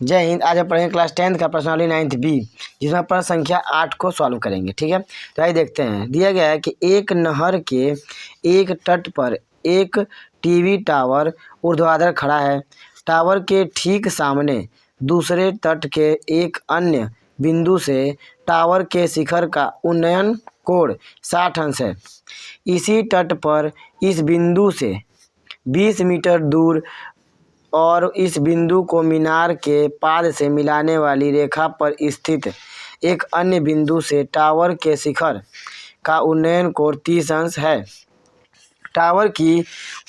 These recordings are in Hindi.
जय हिंद। आज हम पढ़ेंगे क्लास 10th का प्रश्नावली 9th बी, जिसमें प्रश्न संख्या 8 को सॉल्व करेंगे। ठीक है, तो आइए देखते हैं। दिया गया है कि एक नहर के एक तट पर एक टीवी टावर ऊर्ध्वाधर खड़ा है। टावर के ठीक सामने दूसरे तट के एक अन्य बिंदु से टावर के शिखर का उन्नयन कोण 60 अंश है। इसी तट पर इस बिंदु से 20 मीटर दूर और इस बिंदु को मीनार के पाद से मिलाने वाली रेखा पर स्थित एक अन्य बिंदु से टावर के शिखर का उन्नयन कोण 30 अंश है। टावर की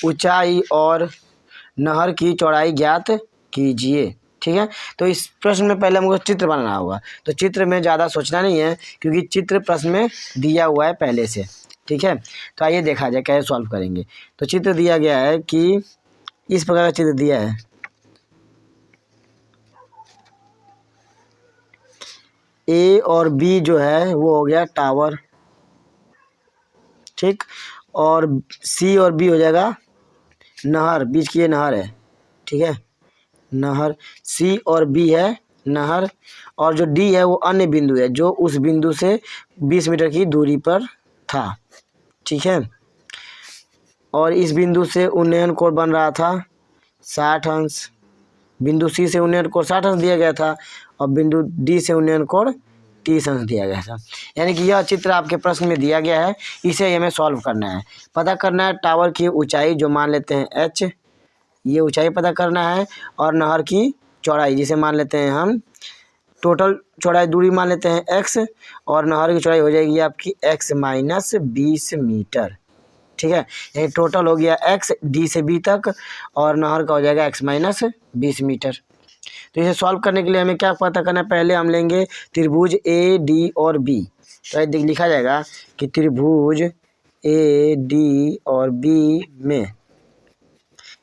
ऊंचाई और नहर की चौड़ाई ज्ञात कीजिए। ठीक है, तो इस प्रश्न में पहले हमको चित्र बनाना होगा। तो चित्र में ज़्यादा सोचना नहीं है, क्योंकि चित्र प्रश्न में दिया हुआ है पहले से। ठीक है, तो आइए देखा जाए कैसे सॉल्व करेंगे। तो चित्र दिया गया है कि इस प्रकार का चित्र दिया है। ए और बी जो है वो हो गया टावर, ठीक, और सी और बी हो जाएगा नहर, बीच की ये नहर है। ठीक है, नहर, सी और बी है नहर, और जो डी है वो अन्य बिंदु है जो उस बिंदु से 20 मीटर की दूरी पर था। ठीक है, और इस बिंदु से उन्नयन कोण बन रहा था 60 अंश। बिंदु सी से उन्नयन कोण 60 अंश दिया गया था और बिंदु डी से उन्नयन कोण 30 अंश दिया गया था। यानी कि यह चित्र आपके प्रश्न में दिया गया है, इसे हमें सॉल्व करना है। पता करना है टावर की ऊंचाई, जो मान लेते हैं h, ये ऊंचाई पता करना है, और नहर की चौड़ाई, जिसे मान लेते हैं हम टोटल चौड़ाई, दूरी मान लेते हैं x, और नहर की चौड़ाई हो जाएगी आपकी x - 20 मीटर। ठीक है, यानी टोटल हो गया x डी से बी तक, और नहर का हो जाएगा x - 20 मीटर। तो इसे सॉल्व करने के लिए हमें क्या पता करना है, पहले हम लेंगे त्रिभुज ए डी और बी। तो लिखा जाएगा कि त्रिभुज ए डी और बी में,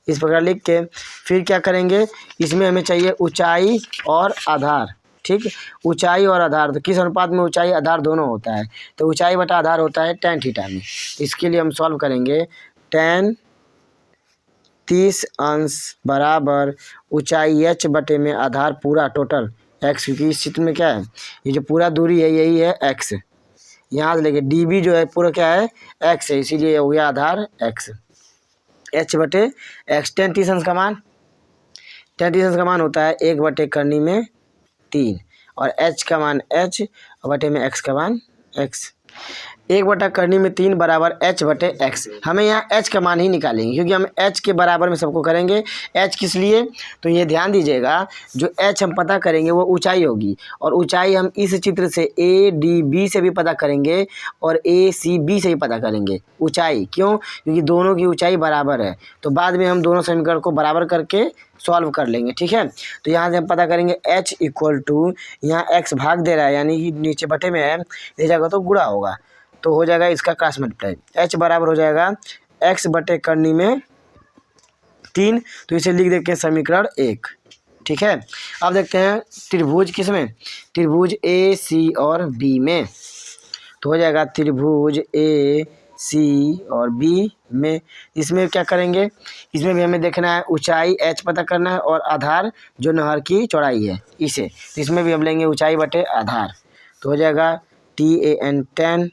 इस प्रकार लिख के फिर क्या करेंगे, इसमें हमें चाहिए ऊंचाई और आधार। ठीक, ऊंचाई और आधार, तो किस अनुपात में ऊंचाई आधार दोनों होता है, तो ऊंचाई बटा आधार होता है tan थीटा में। इसके लिए हम सॉल्व करेंगे tan 30 अंश बराबर ऊंचाई h बटे में आधार पूरा टोटल x, क्योंकि इस चित्र में क्या है, ये जो पूरा दूरी है यही है x, यहाँ से लेके db जो है पूरा क्या है x है, इसीलिए हो गया आधार x। h बटे x, tan 30 अंश का मान, tan 30 अंश का मान होता है 1 बटे करनी में 3, और h का मान h और बटे में x का मान x। 1 बटा करनी में 3 बराबर h बटे x। हमें यहाँ h का मान ही निकालेंगे, क्योंकि हम h के बराबर में सबको करेंगे। h किस लिए, तो ये ध्यान दीजिएगा, जो h हम पता करेंगे वो ऊंचाई होगी, और ऊंचाई हम इस चित्र से a d b से भी पता करेंगे और a c b से भी पता करेंगे ऊंचाई। क्यों, क्योंकि दोनों की ऊंचाई बराबर है। तो बाद में हम दोनों समीकरण को बराबर करके सॉल्व कर लेंगे। ठीक है, तो यहाँ से हम पता करेंगे h इक्वल टू, यहाँ x भाग दे रहा है यानी कि नीचे बटे में है, ले जाएगा तो गुणा होगा, तो हो जाएगा इसका क्रॉस मल्टीप्लाई। h बराबर हो जाएगा x बटे करनी में 3, तो इसे लिख देते हैं समीकरण 1। ठीक है, अब देखते हैं त्रिभुज किस में, त्रिभुज ए सी और बी में। तो हो जाएगा त्रिभुज ए सी और बी में। इसमें क्या करेंगे, इसमें भी हमें देखना है ऊंचाई h पता करना है, और आधार जो नहर की चौड़ाई है इसे, तो इसमें भी हम लेंगे ऊंचाई बटे आधार। तो हो जाएगा tan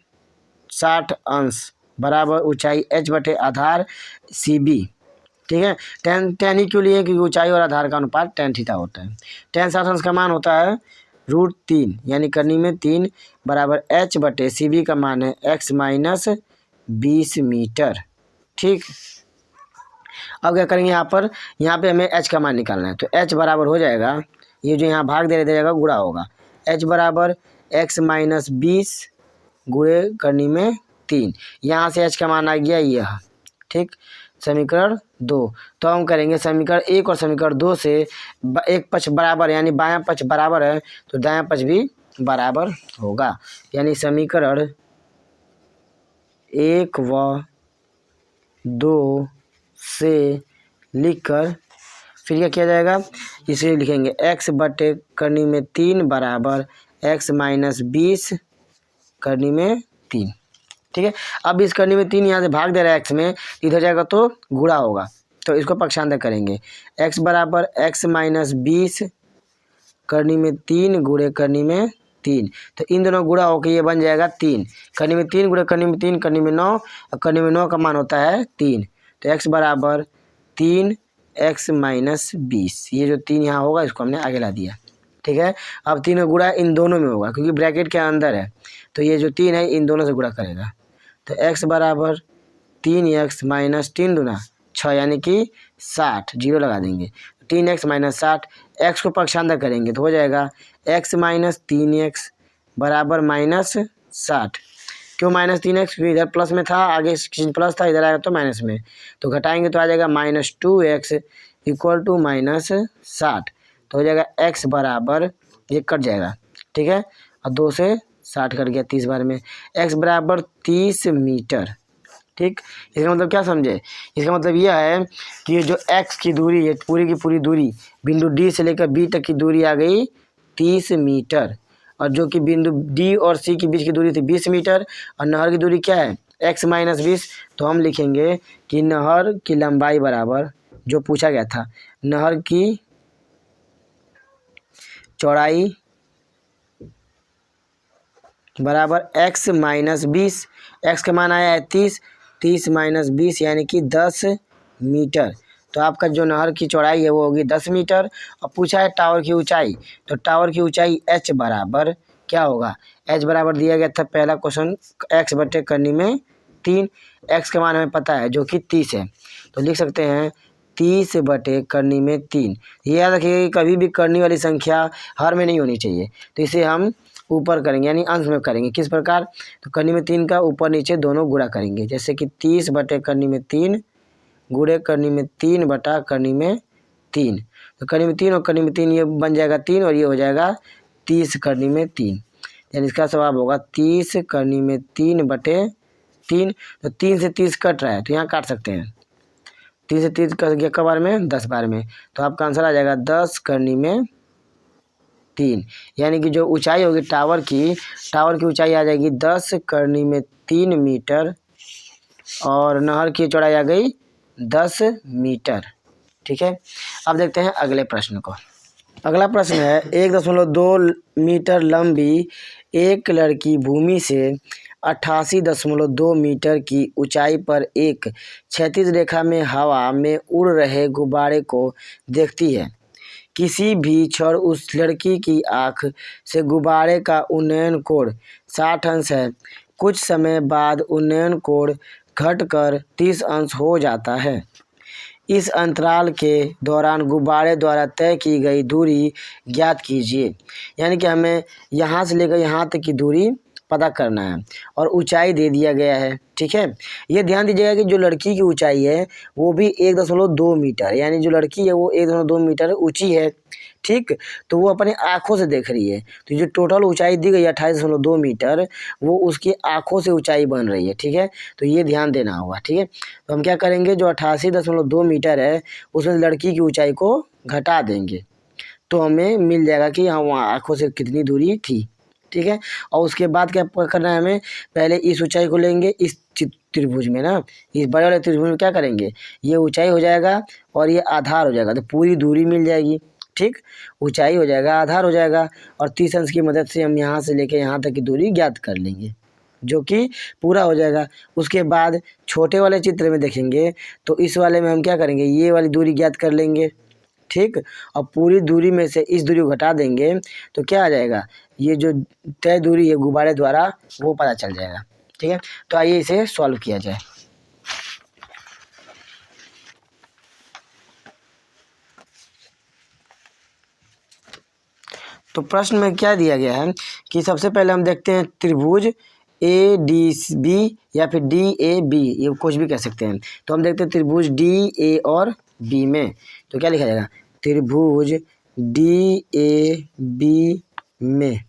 60 अंश बराबर ऊंचाई h बटे आधार सी बी। ठीक है, tan ही क्यों लिए, क्योंकि ऊंचाई और आधार का अनुपात tan थीटा होता है। tan 60 अंश का मान होता है √3, यानी करनी में 3 बराबर h बटे सी बी का मान है x - 20 मीटर। ठीक, अब क्या करेंगे, यहाँ पे हमें h का मान निकालना है। तो h बराबर हो जाएगा, ये जो यहाँ भाग दे जाएगा गुणा होगा, h बराबर x - 20 गुणे करनी में 3, यहाँ से h का मान आ गया यह। ठीक, समीकरण 2। तो हम करेंगे समीकरण 1 और समीकरण 2 से एक पक्ष बराबर, यानी बायां पक्ष बराबर है तो दायां पक्ष भी बराबर होगा, यानी समीकरण 1 व 2 से लिखकर फिर क्या किया जाएगा, इसे लिखेंगे x बटे करनी में 3 बराबर x - 20 करनी में 3। ठीक है, अब इस करनी में 3 यहाँ से भाग दे रहा है x में, इधर जाएगा तो गुणा होगा, तो इसको पक्षांतर करेंगे। x बराबर x - 20 करनी में 3 गुणे करनी में 3, तो इन दोनों गुणा होकर ये बन जाएगा 3। करनी में 3 गुणे करनी में 3, करनी में 9, और करनी में 9 का मान होता है 3। तो x बराबर 3x माइनस 20, ये जो 3 यहाँ होगा इसको हमने आगे ला दिया। ठीक है, अब 3 का गुणा इन दोनों में होगा क्योंकि ब्रैकेट के अंदर है, तो ये जो 3 है इन दोनों से गुणा करेगा। तो x बराबर 3x माइनस 3 दूना 6 यानी कि 60, जीरो लगा देंगे। 3x माइनस 60, x को पक्षांतर करेंगे तो हो जाएगा x माइनस 3x बराबर माइनस 60। क्यों माइनस 3x? क्योंकि इधर प्लस में था, आगे प्लस था, इधर आएगा तो माइनस में, तो घटाएंगे तो आ जाएगा minus 2x equal to minus 60। तो हो जाएगा x बराबर, ये कट जाएगा, ठीक है, और 2 से 60 कट गया 30 बार में, x बराबर 30 मीटर। ठीक, इसका मतलब क्या समझे? इसका मतलब यह है कि ये जो x की दूरी है, पूरी की पूरी दूरी बिंदु D से लेकर B तक की दूरी आ गई 30 मीटर, और जो कि बिंदु D और C के बीच की दूरी थी 20 मीटर, और नहर की दूरी क्या है x माइनस 20। तो हम लिखेंगे कि नहर की लंबाई बराबर, जो पूछा गया था, नहर की चौड़ाई बराबर x माइनस 20, x का मान आया है 30, 30 माइनस 20 यानी कि 10 मीटर। तो आपका जो नहर की चौड़ाई है वो होगी 10 मीटर। और पूछा है टावर की ऊंचाई, तो टावर की ऊंचाई h बराबर क्या होगा? h बराबर दिया गया था पहला क्वेश्चन, x बटे करनी में 3, x का मान हमें पता है जो कि 30 है, तो लिख सकते हैं 30 बटे करनी में 3। ये याद रखिएगा कि कभी भी करनी वाली संख्या हर में नहीं होनी चाहिए, तो इसे हम ऊपर करेंगे यानी अंश में करेंगे। किस प्रकार? तो करनी में 3 का ऊपर नीचे दोनों गुणा करेंगे, जैसे कि 30 बटे करनी में 3 गुणे करनी में 3 बटा करनी में 3, तो करनी में 3 और करनी में 3 ये बन जाएगा 3, और ये हो जाएगा 30 करनी में 3, यानी इसका जवाब होगा 30 करनी में 3 बटे 3। तो 3 से 30 कट रहा है तो यहाँ काट सकते हैं, 3 से 30 कट गया बार में 10 बार में, तो आपका आंसर आ जाएगा 10 करनी में 3, यानी कि जो ऊंचाई होगी टावर की ऊंचाई आ जाएगी 10 करनी में 3 मीटर, और नहर की चौड़ाई आ गई 10 मीटर। ठीक है, अब देखते हैं अगले प्रश्न को। अगला प्रश्न है 1.2 मीटर लंबी एक लड़की भूमि से 88.2 मीटर की ऊंचाई पर एक क्षैतिज रेखा में हवा में उड़ रहे गुब्बारे को देखती है। किसी भी क्षण उस लड़की की आँख से गुब्बारे का उन्नयन कोण 60 अंश है। कुछ समय बाद उन्नयन कोण घटकर 30 अंश हो जाता है। इस अंतराल के दौरान गुब्बारे द्वारा तय की गई दूरी ज्ञात कीजिए। यानी कि हमें यहाँ से लेकर यहाँ तक की दूरी पता करना है, और ऊंचाई दे दिया गया है। ठीक है, ये ध्यान दीजिएगा कि जो लड़की की ऊंचाई है वो भी 1.2 मीटर, यानी जो लड़की है वो 1.2 मीटर ऊंची है। ठीक, तो वो अपने आँखों से देख रही है, तो जो टोटल ऊंचाई दी गई है 28.2 मीटर, वो उसकी आँखों से ऊंचाई बन रही है। ठीक है, तो ये ध्यान देना होगा। ठीक है, तो हम क्या करेंगे, जो 88.2 मीटर है उसमें लड़की की ऊंचाई को घटा देंगे, तो हमें मिल जाएगा कि हाँ वहाँ आँखों से कितनी दूरी थी। ठीक है, और उसके बाद क्या करना है, हमें पहले इस ऊंचाई को लेंगे इस त्रिभुज में ना, इस बड़े वाले त्रिभुज में क्या करेंगे, ये ऊंचाई हो जाएगा और ये आधार हो जाएगा, तो पूरी दूरी मिल जाएगी। ठीक, ऊंचाई हो जाएगा, आधार हो जाएगा, और 30 अंश की मदद से हम यहाँ से लेके यहाँ तक की दूरी ज्ञात कर लेंगे, जो कि पूरा हो जाएगा। उसके बाद छोटे वाले चित्र में देखेंगे तो इस वाले में हम क्या करेंगे, ये वाली दूरी ज्ञात कर लेंगे। ठीक, और पूरी दूरी में से इस दूरी को घटा देंगे तो क्या आ जाएगा, ये जो तय दूरी है गुब्बारे द्वारा वो पता चल जाएगा। ठीक है, तो आइए इसे सॉल्व किया जाए। तो प्रश्न में क्या दिया गया है कि सबसे पहले हम देखते हैं त्रिभुज ADB या फिर DAB, ये कुछ भी कह सकते हैं। तो हम देखते हैं त्रिभुज DA और B में, तो क्या लिखा जाएगा, त्रिभुज DAB में।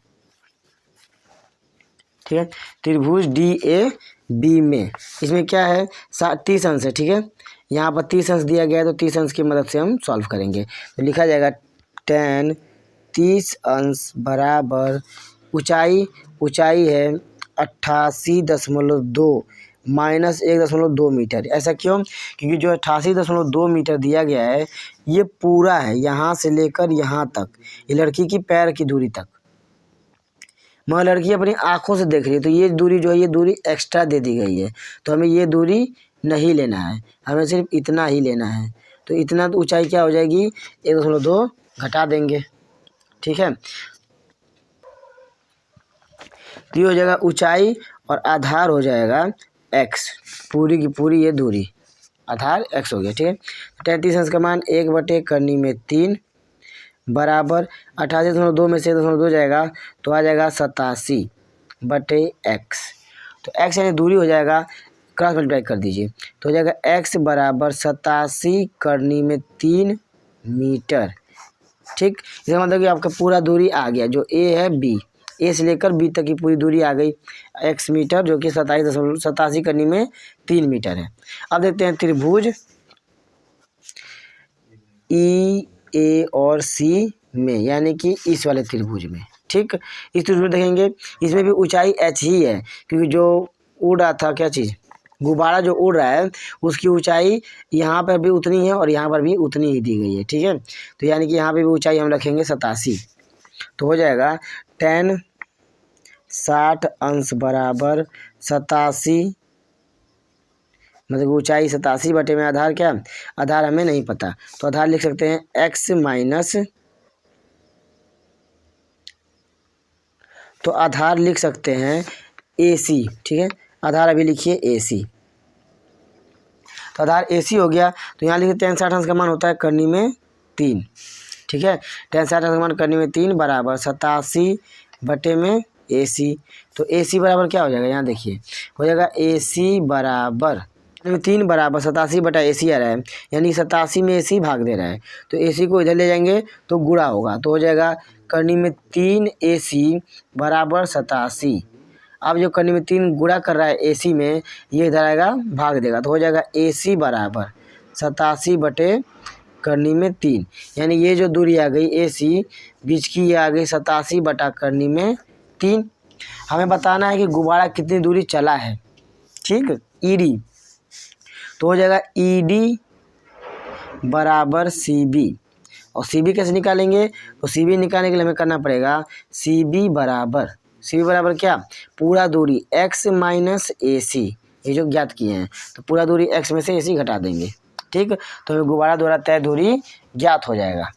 ठीक है, त्रिभुज DAB में इसमें क्या है, 30 अंश है। ठीक है, यहाँ पर 30 अंश दिया गया है, तो 30 अंश की मदद से हम सॉल्व करेंगे। तो लिखा जाएगा tan 30 अंश बराबर ऊंचाई है 88.2 -1.2 मीटर। ऐसा क्यों? क्योंकि जो 88.2 मीटर दिया गया है ये पूरा है, यहाँ से लेकर यहाँ तक, ये लड़की की पैर की दूरी तक। मगर लड़की अपनी आँखों से देख रही है, तो ये दूरी जो है ये दूरी एक्स्ट्रा दे दी गई है, तो हमें ये दूरी नहीं लेना है, हमें सिर्फ इतना ही लेना है। तो इतना तो ऊंचाई क्या हो जाएगी, 1.2 घटा देंगे, ठीक है। तो ये हो जाएगा ऊंचाई और आधार हो जाएगा x, पूरी की पूरी ये दूरी, आधार x हो गया, ठीक है। 33 अंश का मान 1/3 बराबर 88.2 में से 1.2 जाएगा तो आ जाएगा 87/x। तो x यानी दूरी हो जाएगा, क्रॉस मल्टीप्लाई कर दीजिए तो हो जाएगा x बराबर 87/3 मीटर, ठीक। इसका मतलब कि आपका पूरा दूरी आ गया, जो a है b, ए से लेकर बी तक की पूरी दूरी आ गई x मीटर, जो कि 87/3 मीटर है। अब देखते हैं त्रिभुज ई ए और सी में, यानी कि इस वाले त्रिभुज में, ठीक। इस त्रिभुज में देखेंगे, इसमें भी ऊंचाई h ही है, क्योंकि जो उड़ रहा था, क्या चीज़, गुब्बारा जो उड़ रहा है उसकी ऊंचाई यहाँ पर भी उतनी है और यहाँ पर भी उतनी ही दी गई है, ठीक है। तो यानी कि यहाँ पे भी ऊंचाई हम रखेंगे 87, तो हो जाएगा tan 60 अंश बराबर 87, मतलब ऊंचाई 87 बटे में आधार क्या, आधार हमें नहीं पता, तो आधार लिख सकते हैं x माइनस, तो आधार लिख सकते हैं AC, ठीक है। आधार अभी लिखिए AC, तो आधार AC हो गया। तो यहाँ लिखिए tan 60 अंश का मान होता है करनी में 3, ठीक है। tan 60 अंश का मान करनी में 3 बराबर 87 बटे में AC, तो AC बराबर क्या हो जाएगा, यहाँ देखिए हो जाएगा AC बराबर 3 बराबर 87 बटा AC आ रहा है, यानी 87 में AC भाग दे रहा है, तो AC को इधर ले जाएंगे तो गुणा होगा, तो हो जाएगा करनी में 3 AC बराबर 87। अब जो करनी में 3 गुणा कर रहा है AC में, ये इधर आएगा भाग देगा, तो हो जाएगा AC बराबर 87 बटे करनी में 3, यानी ये जो दूरी आ गई AC बीच की, ये आ गई 87 बटा करनी में 3। हमें बताना है कि गुब्बारा कितनी दूरी चला है, ठीक, ED, तो हो जाएगा ED बराबर CB, और CB कैसे निकालेंगे, तो CB निकालने के लिए हमें करना पड़ेगा CB बराबर क्या, पूरा दूरी x माइनस AC, ये जो ज्ञात किए हैं, तो पूरा दूरी x में से AC घटा देंगे, ठीक। तो हमें गुब्बारा द्वारा तय दूरी ज्ञात हो जाएगा,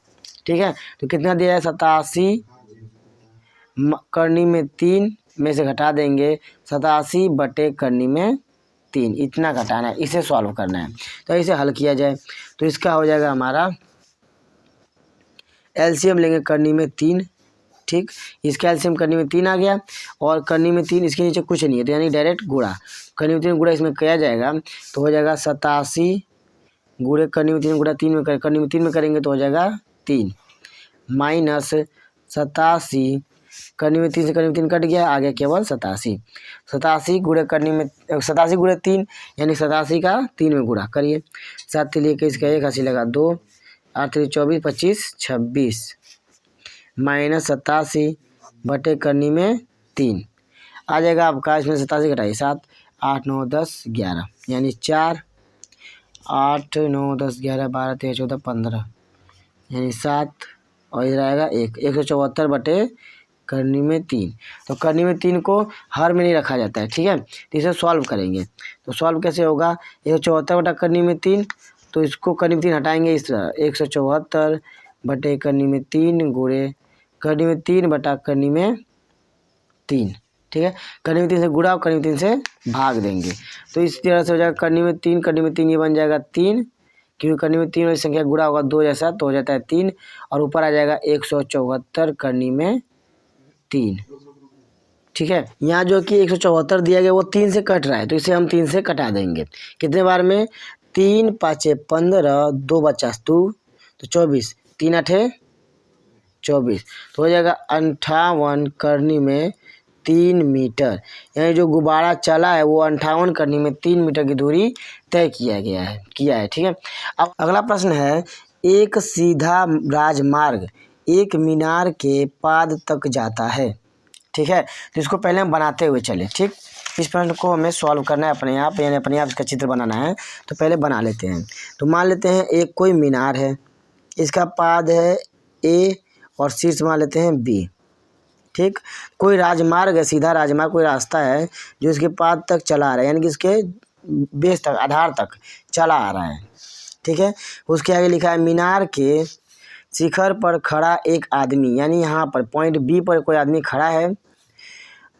ठीक है। तो कितना दिया है, 87 करनी में 3 में से घटा देंगे 87 बटे करनी में 3, इतना घटाना है, इसे सॉल्व करना है। तो इसे हल किया जाए तो इसका हो जाएगा हमारा LCM लेंगे करनी में 3, ठीक। इसका LCM करनी में 3 आ गया, और करनी में 3 इसके नीचे कुछ नहीं है, तो यानी डायरेक्ट गुणा, करनी में 3 गुणा इसमें किया जाएगा, तो हो जाएगा 87 गुणे करनी में 3 गुणा 3 में करनी में 3 में करेंगे तो हो जाएगा 3 माइनस 87 करनी में 3 से करनी में 3 कट गया, आ गया केवल 87 गुणे करनी में 87 गुणे 3, यानी 87 का 3 में गुणा करिए, 7 लिए के इसका 1 80 लगा 2, 8 3 24 25 26 माइनस 87 बटे करनी में 3 आ जाएगा आपका, इसमें 87 घटाइए 7 8 9 10 11, यानी 4 8 9 10 11 12 13 14 15, यानी 7, और इधर आएगा 174 बटे करनी में 3। तो करनी में 3 को हर में नहीं रखा जाता है, ठीक है। तो इसे सॉल्व करेंगे, तो सॉल्व कैसे होगा, 174 बटा करनी में 3, तो इसको करनी में 3 हटाएंगे इस तरह, 174 बटे करनी में 3 गुणे करनी में 3 बटा करनी में 3, ठीक है। करनी में 3 से गुणा और करनी में 3 से भाग देंगे, तो इस तरह से हो जाएगा करनी में 3 ये बन जाएगा 3, क्योंकि करनी में 3 वाली संख्या गुणा होगा 2 जैसा, तो हो जाता है 3, और ऊपर आ जाएगा 174 करनी में 3, ठीक है। यहाँ जो कि 174 दिया गया वो 3 से कट रहा है, तो इसे हम 3 से कटा देंगे, कितने बार में, 3 5 15 2 बचा 2, तो 24 3 8 24, तो हो जाएगा 58 करनी में 3 मीटर, यानी जो गुब्बारा चला है वो 58 करनी में 3 मीटर की दूरी तय किया है, ठीक है। अब अगला प्रश्न है, एक सीधा राजमार्ग एक मीनार के पाद तक जाता है, ठीक है। तो इसको पहले हम बनाते हुए चले, ठीक। इस प्रश्न को हमें सॉल्व करना है अपने आप, यानी अपने आप इसका चित्र बनाना है। तो पहले बना लेते हैं। तो मान लेते हैं एक कोई मीनार है, इसका पाद है ए और शीर्ष मान लेते हैं बी। ठीक, कोई राजमार्ग है, सीधा राजमार्ग कोई रास्ता है जो इसके पाद तक चला आ रहा है, यानी कि इसके बेस तक, आधार तक चला आ रहा है। ठीक है, उसके आगे लिखा है मीनार के शिखर पर खड़ा एक आदमी, यानी यहाँ पर पॉइंट बी पर कोई आदमी खड़ा है,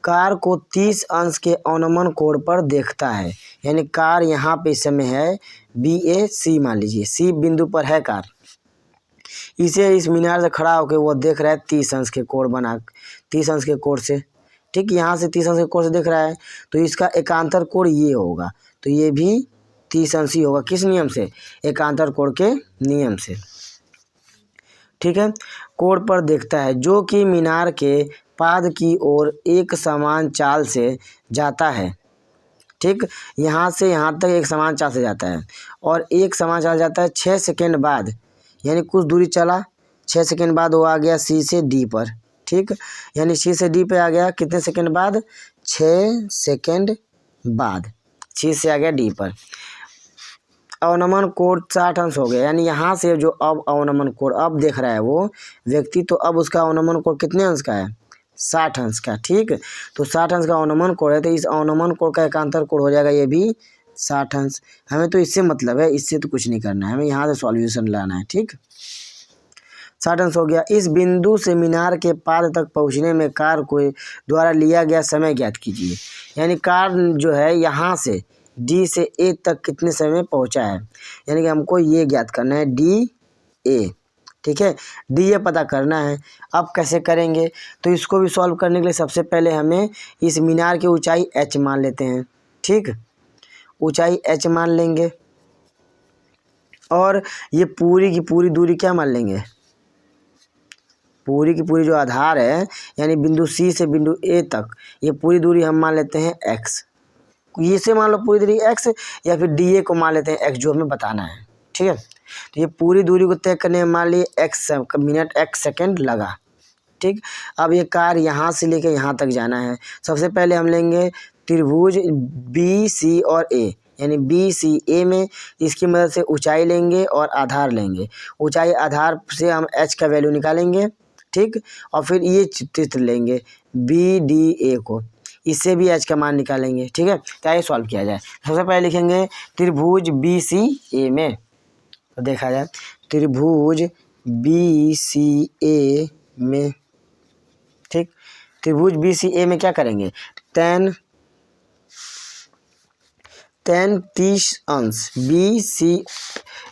कार को 30 अंश के अवनमन कोण पर देखता है, यानी कार यहाँ पे इस समय है BAC, मान लीजिए C बिंदु पर है कार, इसे इस मीनार से खड़ा होकर वो देख रहा है 30 अंश के कोण बना, 30 अंश के कोण से। ठीक, यहाँ से 30 अंश के कोण से देख रहा है, तो इसका एकांतर कोण ये होगा, तो ये भी 30 अंश ही होगा। किस नियम से? एकांतर कोण के नियम से। ठीक है, कोण पर देखता है जो कि मीनार के पाद की ओर एक समान चाल से जाता है। ठीक, यहाँ से यहाँ तक एक समान चाल से जाता है, और एक समान चाल जाता है 6 सेकेंड बाद, यानी कुछ दूरी चला, 6 सेकेंड बाद वो आ गया C से D पर। ठीक, यानी C से D पे आ गया कितने सेकेंड बाद? 6 सेकेंड बाद C से आ गया D पर। अवनमन कोण 60 अंश हो गया, यानी यहाँ से जो अब अवनमन कोण अब देख रहा है वो व्यक्ति, तो अब उसका अवनमन कोण कितने अंश का है? 60 अंश का। ठीक, तो 60 अंश का अवनमन कोण है, तो इस अवनमन कोण का एकांतर कोण हो जाएगा ये भी 60 अंश। हमें तो इससे मतलब है, इससे तो कुछ नहीं करना है, हमें यहाँ से सॉल्यूशन लाना है। ठीक, 60 अंश हो गया। इस बिंदु से मीनार के पाद तक पहुँचने में कार को द्वारा लिया गया समय ज्ञात कीजिए, यानी कार जो है यहाँ से D से A तक कितने समय में पहुँचा है, यानी कि हमको ये ज्ञात करना है DA। ठीक है, DA पता करना है। अब कैसे करेंगे? तो इसको भी सॉल्व करने के लिए सबसे पहले हमें इस मीनार की ऊंचाई H मान लेते हैं। ठीक, ऊंचाई H मान लेंगे, और ये पूरी की पूरी दूरी क्या मान लेंगे? पूरी की पूरी जो आधार है, यानी बिंदु C से बिंदु A तक, ये पूरी दूरी हम मान लेते हैं x। ये से मान लो पूरी दूरी x, या फिर DA को मान लेते हैं x, जो हमें बताना है। ठीक है, तो ये पूरी दूरी को तय करने में मान लिए x मिनट x सेकेंड लगा। ठीक, अब ये कार यहाँ से लेकर यहाँ तक जाना है। सबसे पहले हम लेंगे त्रिभुज BC और A, यानी BCA में इसकी मदद से ऊंचाई लेंगे और आधार लेंगे। ऊंचाई आधार से हम h का वैल्यू निकालेंगे। ठीक, और फिर ये चित्र लेंगे BDA को, इससे भी h का मान निकालेंगे। ठीक है, क्या ये सॉल्व किया जाए? सबसे पहले लिखेंगे त्रिभुज BCA में, तो देखा जाए त्रिभुज BCA में। ठीक, त्रिभुज BCA में क्या करेंगे? tan 30 अंश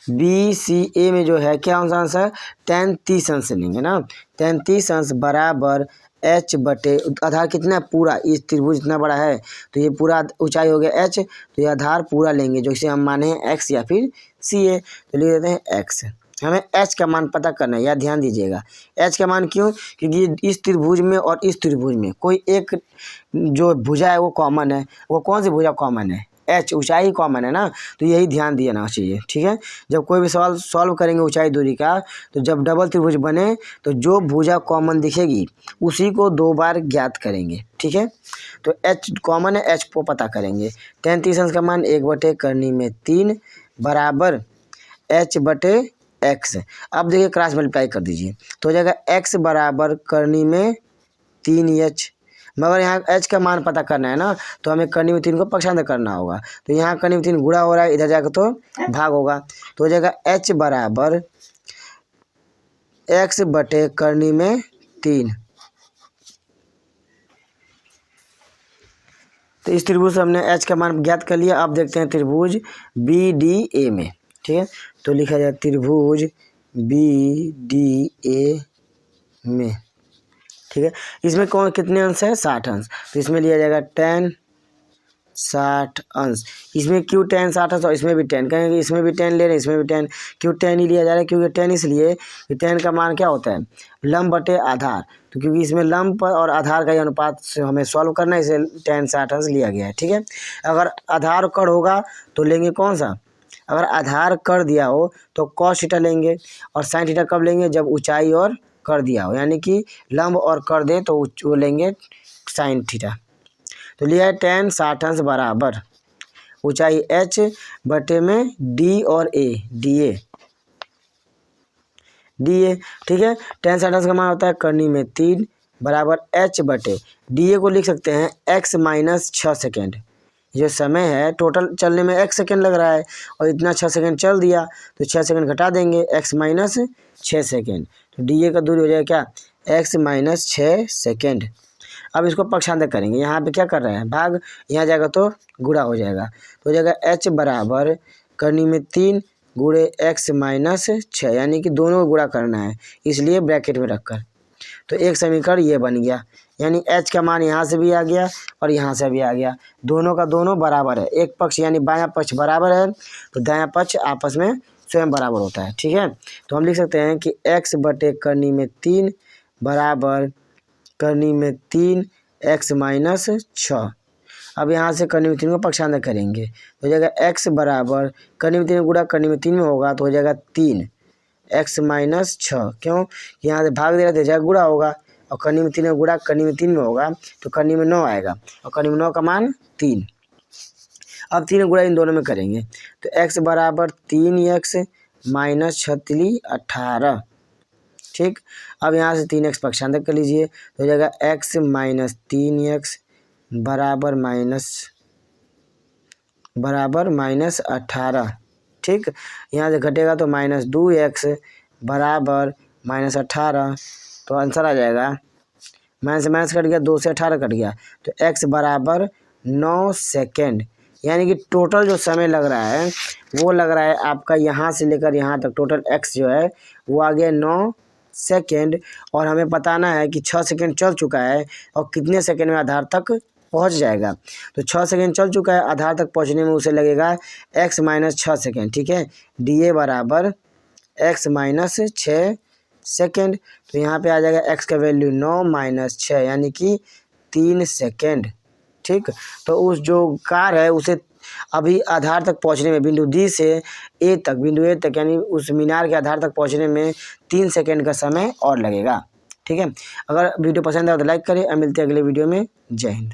BCA में जो है क्या अंश है? tan 30 अंश लेंगे ना, tan 30 अंश बराबर h बटे आधार कितना है? पूरा। इस त्रिभुज इतना बड़ा है, तो ये पूरा ऊंचाई हो गया h, तो ये आधार पूरा लेंगे, जो इसे हम माने हैं x या फिर CA, तो लिख देते हैं x। हमें h का मान पता करना है, यह ध्यान दीजिएगा। h का मान क्यों? क्योंकि इस त्रिभुज में और इस त्रिभुज में कोई एक जो भुजा है वो कॉमन है। वो कौन सी भुजा कॉमन है? h, ऊंचाई कॉमन है ना, तो यही ध्यान देना चाहिए। ठीक है, जब कोई भी सवाल सॉल्व करेंगे ऊंचाई दूरी का, तो जब डबल त्रिभुज बने तो जो भुजा कॉमन दिखेगी उसी को 2 बार ज्ञात करेंगे। ठीक है, तो h कॉमन है, h को पता करेंगे। tan 30 अंश का मान 1/3 बराबर h बटे x। अब देखिए क्रॉस मल्टीप्लाई कर दीजिए, तो हो जाएगा x बराबर करनी में 3h, मगर यहाँ h का मान पता करना है ना, तो हमें करनी में 3 को पक्षांतर करना होगा। तो यहाँ करनी में 3 गुणा हो रहा है, इधर जाकर तो भाग होगा, तो हो जाएगा h बराबर x बटे करनी में 3। तो इस त्रिभुज से हमने h का मान ज्ञात कर लिया। अब देखते हैं त्रिभुज BDA में। ठीक है, तो लिखा जाए त्रिभुज BDA में। ठीक है, इसमें कौन कितने अंश है? 60 अंश, तो इसमें लिया जाएगा tan 60 अंश। इसमें क्यों tan 60 अंश और इसमें भी tan? कहेंगे इसमें भी tan ले रहे हैं, इसमें भी tan, क्यों tan ही लिया जा रहा है? क्योंकि tan इसलिए कि tan का मान क्या होता है? लंब बटे आधार, तो क्योंकि इसमें लंब और आधार का अनुपात से हमें सॉल्व करना है, इसे tan 60 अंश लिया गया है। ठीक है, अगर आधार कड़ होगा तो लेंगे कौन सा? अगर आधार कर दिया हो तो cos थीटा लेंगे, और sin थीटा कब लेंगे? जब ऊंचाई और कर दिया हो, यानी कि लंब और कर दे तो वो लेंगे sin थीटा। तो लिया है 10 60 अंश बराबर ऊंचाई h बटे में d और a DA ठीक है। 10 60 अंश का मान होता है करनी में 3 बराबर h बटे DA को लिख सकते हैं x माइनस 6 सेकेंड। जो समय है टोटल चलने में 1 सेकेंड लग रहा है और इतना 6 सेकेंड चल दिया तो 6 सेकेंड घटा देंगे x माइनस 6 सेकेंड। तो DA का दूरी हो जाएगा क्या x माइनस 6 सेकेंड। अब इसको पक्षांतर करेंगे। यहाँ पे क्या कर रहे हैं भाग, यहाँ जाएगा तो गुणा हो जाएगा तो हो जाएगा h बराबर करनी में 3 गुणे x माइनस 6 यानी कि दोनों को गुणा करना है इसलिए ब्रैकेट में रखकर। तो एक समीकरण ये बन गया यानी h का मान यहाँ से भी आ गया और यहाँ से भी आ गया, दोनों का दोनों बराबर है। एक पक्ष यानी बायां पक्ष बराबर है तो दायां पक्ष आपस में स्वयं बराबर होता है। ठीक है, तो हम लिख सकते हैं कि x बटे करनी में 3 बराबर करनी में 3 x माइनस 6। अब यहाँ से करनी में 3 को पक्षांतर करेंगे तो हो जाएगा x बराबर करनी में 3 गुणा करनी में 3 में होगा तो हो जाएगा 3 x माइनस 6। क्यों, यहाँ से भाग दे रहे थे जाएगा गुणा होगा और करनी में 3 में गुणा करनी में 3 में होगा तो करनी में 9 आएगा और करनी में 9 का मान 3। अब 3 गुणा इन दोनों में करेंगे तो x बराबर 3x माइनस 36 18। ठीक, अब यहाँ से 3x पक्षांतर कर लीजिए तो हो जाएगा x माइनस 3x बराबर माइनस 18। ठीक, यहाँ से घटेगा तो माइनस 2x बराबर माइनस 18। तो आंसर आ जाएगा माइनस से माइनस कट गया 2 से 18 कट गया तो x बराबर 9 सेकेंड। यानी कि टोटल जो समय लग रहा है वो लग रहा है आपका यहाँ से लेकर यहाँ तक टोटल x जो है वो आ गया 9 सेकेंड। और हमें बताना है कि 6 सेकेंड चल चुका है और कितने सेकेंड में आधार तक पहुँच जाएगा। तो 6 सेकेंड चल चुका है, आधार तक पहुँचने में उसे लगेगा x माइनस 6 सेकेंड। ठीक है, DA बराबर x माइनस 6 सेकेंड। तो यहाँ पे आ जाएगा x का वैल्यू 9 माइनस 6 यानी कि 3 सेकेंड। ठीक, तो उस जो कार है उसे अभी आधार तक पहुँचने में बिंदु D से बिंदु A तक यानी उस मीनार के आधार तक पहुँचने में 3 सेकेंड का समय और लगेगा। ठीक है, अगर वीडियो पसंद आए तो लाइक करें और मिलते हैं अगले वीडियो में। जय हिंद।